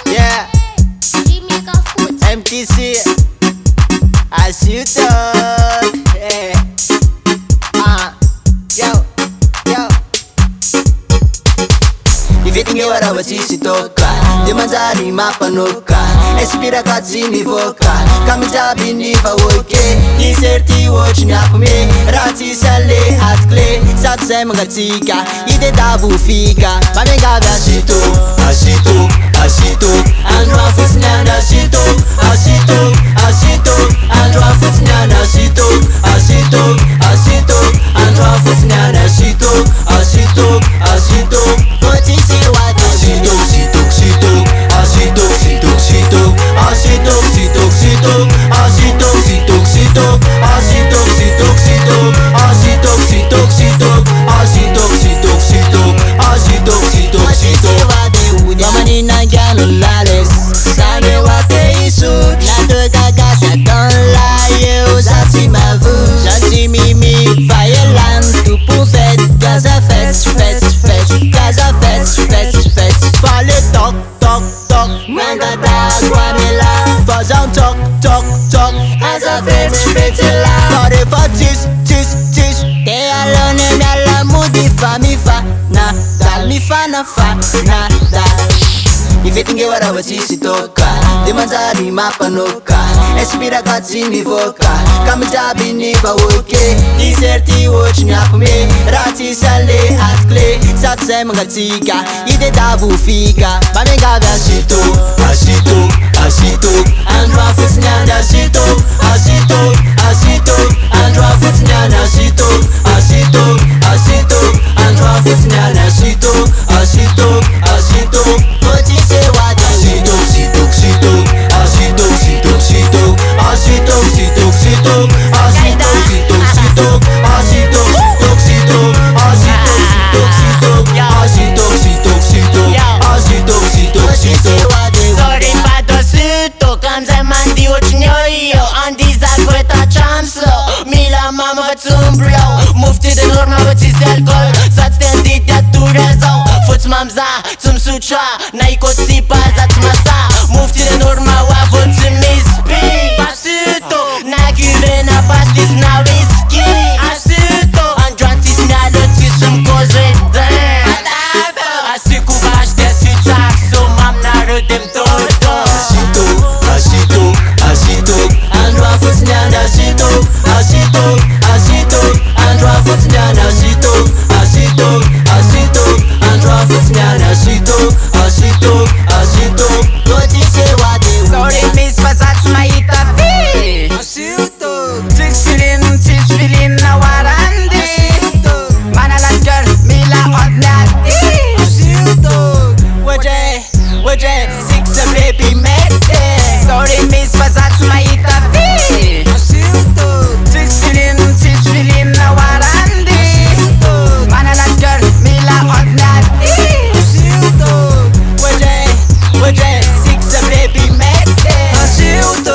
Yeah, MTC, as you talk. Hey. Yo. Ivetinge warawatisi toka Demanzari mapanuka Espira kazini voka Kamizabi niva woike Inserti watch nyapume Rati sale atkle Satu sai mangatika Ide tabu fika Mamenga gasito Asito Andwa futsnyana asito Andwa futsnyana asito Andwa futsnyana asito Yamanina gano lales Sane wate isut Nato kagasa don laie Usati mavu Janti mimi Vayelan Tupu fet Gaza fest Gaza fest Fale tok Manga da guamela Fazão tok Asa fet la Pare fa tis Te alone mi alla mudi fa mi fa nada Mi fa nada Ivetinge warawatisi toka Demanzari mapanuka Espira kazini voka Kamizabi niva woike Inserti watch nyapume Rati sale atkle Satu sai mangatika Ide tabu fika Mamenga gasito Andwa futsnyana asito Andwa futsnyana asito Andwa futsnyana asito Mama va tumblau Mufti de norma va ți alcool Să-ți te dictatura zau Fă-ți mamza, ți-mi sucea N-ai coți paza, ți masa Mufti de norma wa vă-ți mispi Pasito, na givena pastis na whisky Asito, androantis neală ți sunt coze Asi cu baște, asi taxo Mam n-arădem todo Asito Androa futsnyana asito Androa futsnyana asito Androa futsnyana asito Goti se wade Sorry miss fazați mai tafi Asito Tis filin na warandi Mana las girl mila odnati Asito Waje Six baby mete Sorry miss fazați mai tafi Asito Tis filin na warandi Mana las girl mila odnati Asito Waje Six baby mete Asito